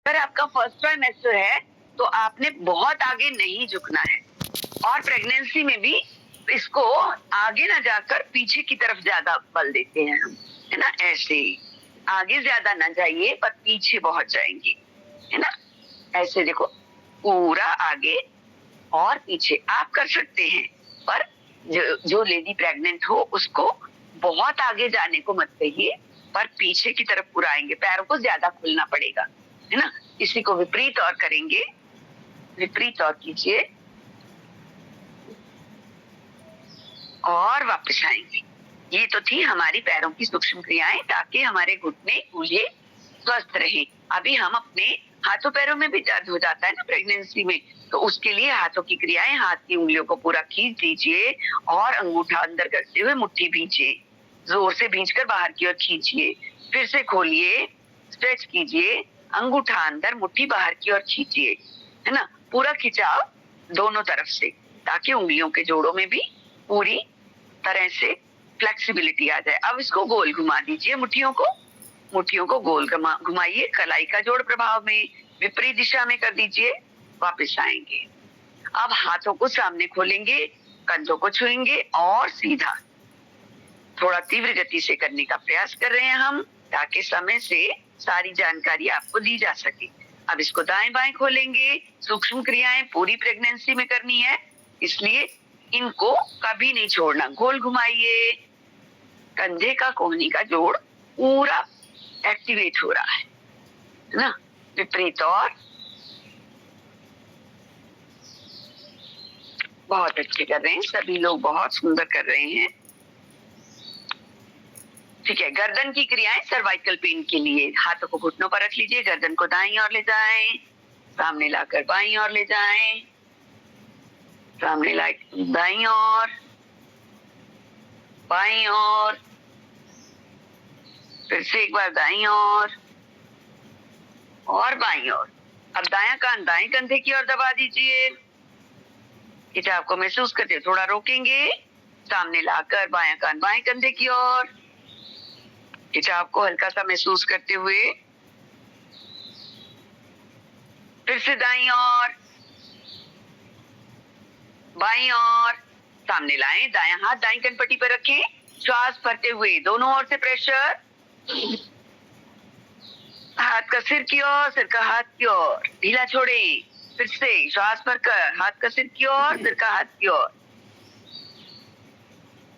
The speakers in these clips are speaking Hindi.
अगर आपका फर्स्ट ट्राइमेस्टर है तो आपने बहुत आगे नहीं झुकना है, और प्रेगनेंसी में भी इसको आगे ना जाकर पीछे की तरफ ज्यादा बल देते हैं हम, है ना। ऐसे आगे ज्यादा ना जाइए पर पीछे बहुत जाएंगे, है ना। ऐसे देखो, पूरा आगे और पीछे आप कर सकते हैं, पर जो लेडी प्रेग्नेंट हो उसको बहुत आगे जाने को मत कहिए, पर पीछे की तरफ पूरा आएंगे, पैरों को ज्यादा खुलना पड़ेगा, है ना। इसी को विपरीत और करेंगे, विपरीत और कीजिए और वापस आएंगे। ये तो थी हमारी पैरों की सूक्ष्म क्रियाएं, ताकि हमारे घुटने कूल्हे स्वस्थ रहे। अभी हम अपने हाथों पैरों में भी दर्द हो जाता है ना प्रेगनेंसी में, तो उसके लिए हाथों की क्रियाएं, हाथ की उंगलियों को पूरा खींच दीजिए और अंगूठा अंदर करते हुए मुट्ठी भींचिए, जोर से भींचकर बाहर की ओर खींचिए, फिर से खोलिए, स्ट्रेच कीजिए, अंगूठा अंदर, मुट्ठी बाहर की ओर खींचिए, है ना। पूरा खिंचाव दोनों तरफ से, ताकि उंगलियों के जोड़ों में भी पूरी तरह से फ्लेक्सिबिलिटी आ जाए। अब इसको गोल घुमा दीजिए, मुट्ठियों को गोल घुमाइए, कलाई का जोड़ प्रभाव में विपरीत दिशा में कर दीजिए, वापस आएंगे। अब हाथों को सामने खोलेंगे, कंधों को छुएंगे और सीधा, थोड़ा तीव्र गति से करने का प्रयास कर रहे हैं हम, ताकि समय से सारी जानकारी आपको दी जा सके। अब इसको दाएं बाएं खोलेंगे। सूक्ष्म क्रियाएं पूरी प्रेगनेंसी में करनी है, इसलिए इनको कभी नहीं छोड़ना। गोल घुमाइए, कंधे का कोहनी का जोड़ पूरा एक्टिवेट हो रहा है ना। विपरीत और, बहुत अच्छे कर रहे हैं सभी लोग, बहुत सुंदर कर रहे हैं। ठीक है, गर्दन की क्रियाएं सर्वाइकल पेन के लिए, हाथों को घुटनों पर रख लीजिए, गर्दन को दाईं ओर ले जाएं, सामने लाकर बाईं ओर ले जाएं, सामने लाकर दाईं ओर, बाईं ओर, फिर से एक बार दाईं ओर और बाईं ओर। अब दायां कान दाएं कंधे की ओर दबा दीजिए, खिंचाव को महसूस करते थोड़ा रोकेंगे, सामने लाकर बायां कान बाएं कंधे की ओर, खिंचाव को हल्का सा महसूस करते हुए, फिर से दाईं ओर, बाईं ओर, सामने लाएं, दायां हाथ दाईं कनपट्टी पर रखें, श्वास भरते हुए दोनों ओर से प्रेशर, हाथ का सिर की ओर, सिर का हाथ की ओर, ढीला छोड़ें, फिर से श्वास भरकर हाथ का सिर की ओर, सिर का हाथ की ओर,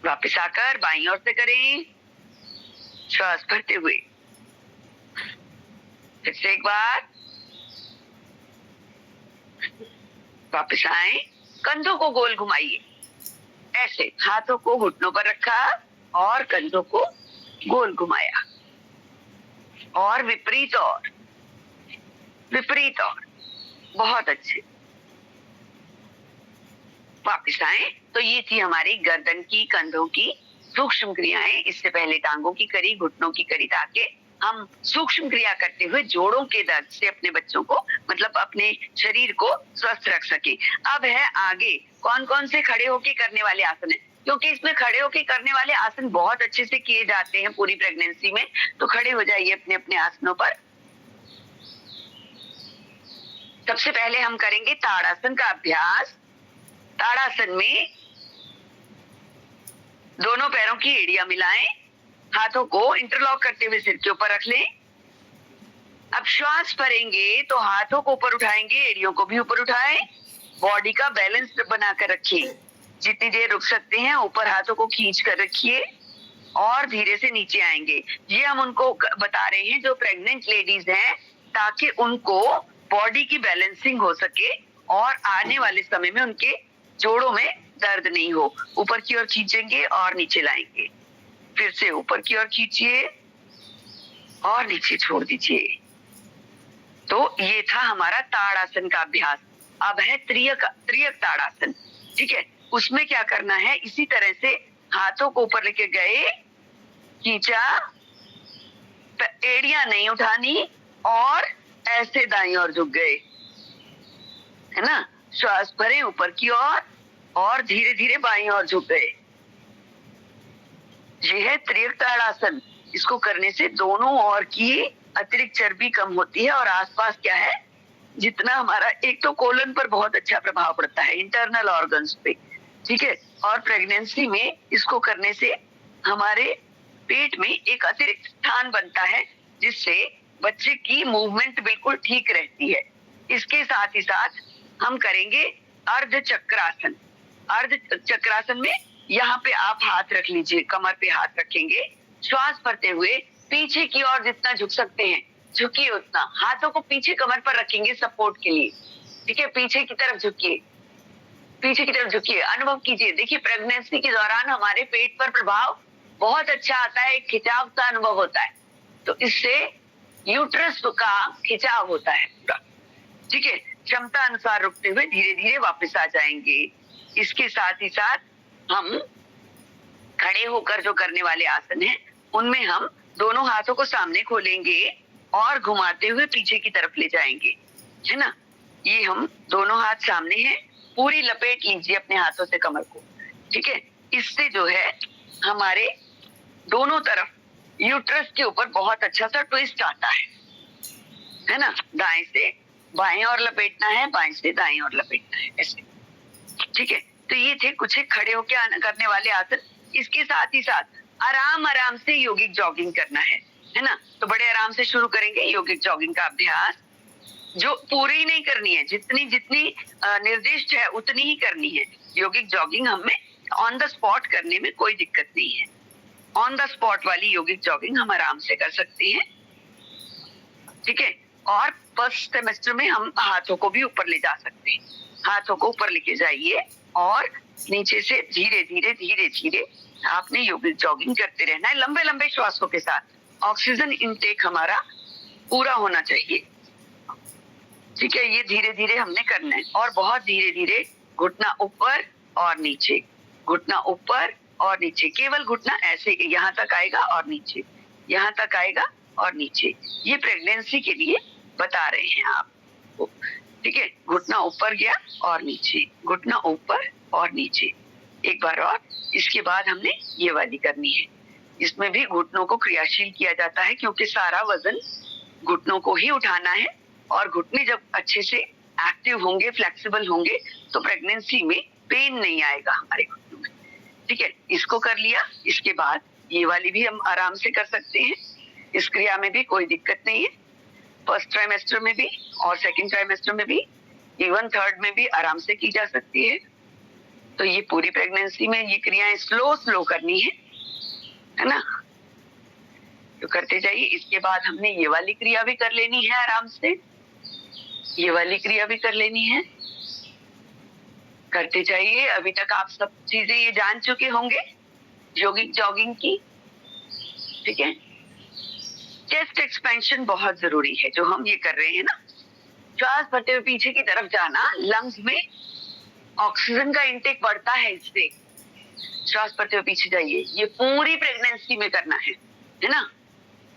वापस आकर बाईं ओर से करें, श्वास भरते हुए, फिर से एक बार, वापस आए, कंधों को गोल घुमाइए, ऐसे हाथों को घुटनों पर रखा और कंधों को गोल घुमाया, और विपरीत और, विपरीत और, बहुत अच्छे। वापस आए। तो ये थी हमारी गर्दन की, कंधों की सूक्ष्म क्रियाएं। इससे पहले टांगों की करी, घुटनों की करी, ताकि हम सूक्ष्म क्रिया करते हुए जोड़ों के दर्द से अपने बच्चों को, मतलब अपने शरीर को स्वस्थ रख सके। अब है आगे कौन कौन से खड़े होके करने वाले आसन है, क्योंकि इसमें खड़े होके करने वाले आसन बहुत अच्छे से किए जाते हैं पूरी प्रेगनेंसी में। तो खड़े हो जाइए अपने अपने आसनों पर। सबसे पहले हम करेंगे ताड़ासन का अभ्यास। ताड़ासन में दोनों पैरों की एड़ियां मिलाएं, हाथों को इंटरलॉक करते हुए सिर के ऊपर रख लें। अब श्वास भरेंगे तो हाथों को ऊपर उठाएंगे, एड़ियों को भी ऊपर उठाएं, बॉडी का बैलेंस बनाकर रखिए। जितनी देर रुक सकते हैं ऊपर हाथों को खींच कर रखिए और धीरे से नीचे आएंगे। ये हम उनको बता रहे हैं जो प्रेग्नेंट लेडीज हैं, ताकि उनको बॉडी की बैलेंसिंग हो सके और आने वाले समय में उनके जोड़ों में दर्द नहीं हो। ऊपर की ओर खींचेंगे और नीचे लाएंगे, फिर से ऊपर की ओर खींचिए और नीचे छोड़ दीजिए। तो ये था हमारा ताड़ासन का अभ्यास। अब है त्रियक ताड़ासन। ठीक है, उसमें क्या करना है, इसी तरह से हाथों को ऊपर लेके गए, खींचा, एड़ियां नहीं उठानी और ऐसे दाईं ओर झुक गए, है ना। श्वास भरें ऊपर की ओर और धीरे धीरे बाईं ओर झुक गए। ये है त्रियक ताड़ासन। इसको करने से दोनों ओर की अतिरिक्त चर्बी कम होती है और आसपास क्या है, जितना हमारा, एक तो कोलन पर बहुत अच्छा प्रभाव पड़ता है, इंटरनल ऑर्गन्स पे, ठीक है। और प्रेगनेंसी में इसको करने से हमारे पेट में एक अतिरिक्त स्थान बनता है, जिससे बच्चे की मूवमेंट बिल्कुल ठीक रहती है। इसके साथ ही साथ हम करेंगे अर्ध चक्रासन। अर्ध चक्रासन में यहाँ पे आप हाथ रख लीजिए, कमर पे हाथ रखेंगे, श्वास भरते हुए पीछे की ओर जितना झुक सकते हैं झुकिए उतना, हाथों को पीछे कमर पर रखेंगे सपोर्ट के लिए, ठीक है। पीछे की तरफ झुकिए, पीछे की तरफ झुकिए, अनुभव कीजिए। देखिए प्रेगनेंसी के दौरान हमारे पेट पर प्रभाव बहुत अच्छा आता है, खिंचाव का अनुभव होता है, तो इससे यूट्रस का खिंचाव होता है पूरा, ठीक है। क्षमता अनुसार रुकते हुए धीरे धीरे वापस आ जाएंगे। इसके साथ ही साथ हम खड़े होकर जो करने वाले आसन हैं, उनमें हम दोनों हाथों को सामने खोलेंगे और घुमाते हुए पीछे की तरफ ले जाएंगे, है ना। ये हम दोनों हाथ सामने हैं, पूरी लपेट लीजिए अपने हाथों से कमर को, ठीक है। इससे जो है हमारे दोनों तरफ यूट्रस के ऊपर बहुत अच्छा सा ट्विस्ट आता है ना। दाएं से बाएं और लपेटना है, बाएं से दाएं और लपेटना है, ऐसे, ठीक है। तो ये थे कुछ खड़े होकर करने वाले आसन। इसके साथ ही साथ आराम आराम से योगिक जॉगिंग करना है ना। तो बड़े आराम से शुरू करेंगे योगिक जॉगिंग का अभ्यास, जो पूरी नहीं करनी है, जितनी जितनी निर्दिष्ट है उतनी ही करनी है। योगिक जॉगिंग हमें ऑन द स्पॉट करने में कोई दिक्कत नहीं है। ऑन द स्पॉट वाली योगिक जॉगिंग हम आराम से कर सकते हैं, ठीक है। और फर्स्ट सेमेस्टर में हम हाथों को भी ऊपर ले जा सकते हैं। हाथों को ऊपर लेके जाइए और नीचे से धीरे धीरे धीरे धीरे आपने योगिक जॉगिंग करते रहना है, लंबे लंबे श्वासों के साथ। ऑक्सीजन इनटेक हमारा पूरा होना चाहिए, ठीक है। ये धीरे धीरे हमने करना है और बहुत धीरे धीरे घुटना ऊपर और नीचे, घुटना ऊपर और नीचे, केवल घुटना ऐसे यहाँ तक आएगा और नीचे, यहाँ तक आएगा और नीचे। ये प्रेगनेंसी के लिए बता रहे हैं आपको, ठीक है। घुटना ऊपर गया और नीचे, घुटना ऊपर और नीचे, एक बार और। इसके बाद हमने ये वाली करनी है। इसमें भी घुटनों को क्रियाशील किया जाता है, क्योंकि सारा वजन घुटनों को ही उठाना है, और घुटने जब अच्छे से एक्टिव होंगे, फ्लेक्सिबल होंगे, तो प्रेगनेंसी में पेन नहीं आएगा हमारे घुटनों में, ठीक है। इसको कर लिया। इसके बाद ये वाली भी हम आराम से कर सकते हैं। इस क्रिया में भी कोई दिक्कत नहीं है। फर्स्ट ट्राइमेस्टर में भी और सेकंड ट्राइमेस्टर में भी, इवन थर्ड में भी आराम से की जा सकती है। तो ये पूरी प्रेगनेंसी में ये क्रियाएं स्लो स्लो करनी है ना। तो करते जाइए। इसके बाद हमने ये वाली क्रिया भी कर लेनी है आराम से, ये वाली क्रिया भी कर लेनी है। करते जाइए। अभी तक आप सब चीजें ये जान चुके होंगे योगिक जॉगिंग की, ठीक है। चेस्ट एक्सपेंशन बहुत जरूरी है जो हम ये कर रहे हैं ना। श्वास भरते हुए पीछे की तरफ जाना, लंग्स में ऑक्सीजन का इंटेक बढ़ता है इससे। श्वास भरते हुए पीछे जाइए। ये पूरी प्रेगनेंसी में करना है ना।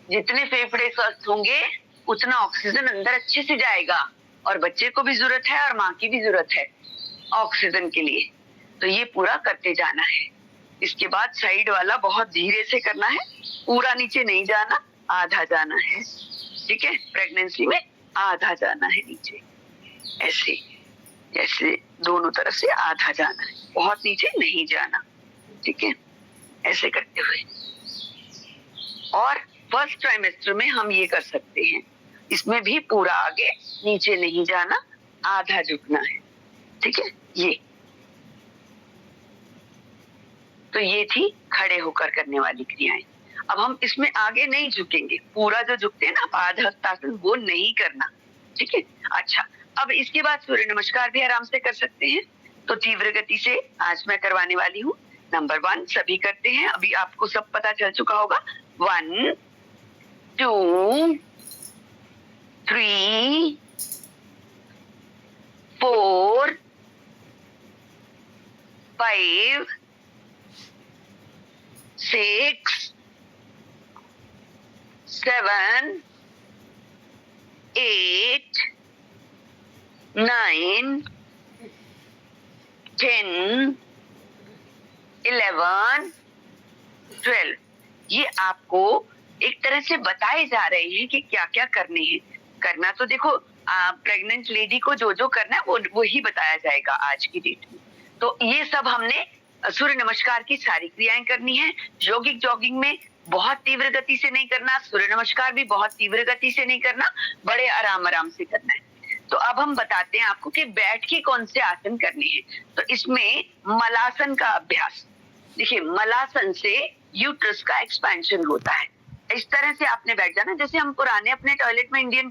जितने फेफड़े स्वस्थ होंगे उतना ऑक्सीजन अंदर अच्छे से जाएगा, और बच्चे को भी जरूरत है और माँ की भी जरूरत है ऑक्सीजन के लिए। तो ये पूरा करते जाना है। इसके बाद साइड वाला बहुत धीरे से करना है, पूरा नीचे नहीं जाना, आधा जाना है, ठीक है। प्रेगनेंसी में आधा जाना है नीचे, ऐसे जैसे दोनों तरफ से आधा जाना है, बहुत नीचे नहीं जाना, ठीक है। ऐसे करते हुए। और फर्स्ट ट्राइमेस्टर में हम ये कर सकते हैं, इसमें भी पूरा आगे नीचे नहीं जाना, आधा झुकना है, ठीक है। ये तो ये थी खड़े होकर करने वाली क्रियाएं। अब हम इसमें आगे नहीं झुकेंगे, पूरा जो झुकते हैं ना पाद हस्तासन, वो नहीं करना, ठीक है। अच्छा, अब इसके बाद सूर्य नमस्कार भी आराम से कर सकते हैं। तो तीव्र गति से आज मैं करवाने वाली हूँ। नंबर 1 सभी करते हैं, अभी आपको सब पता चल चुका होगा। 1 2 3 4 5 6 7 8 9 10 11 12। ये आपको एक तरह से बताए जा रहे हैं कि क्या क्या करने हैं। करना तो देखो प्रेग्नेंट लेडी को जो जो करना है वो ही बताया जाएगा आज की डेट में। तो ये सब हमने सूर्य नमस्कार की सारी क्रियाएं करनी है। यौगिक जॉगिंग में बहुत तीव्र गति से नहीं करना, सूर्य नमस्कार भी बहुत तीव्र गति से नहीं करना, बड़े आराम आराम से करना है। तो अब हम बताते हैं आपको कि बैठ के कौन से आसन करने हैं। तो इसमें मलासन का अभ्यास, देखिए मलासन से यूट्रस का एक्सपेंशन होता है। इस तरह से आपने बैठ जाना जैसे हम पुराने अपने टॉयलेट में इंडियन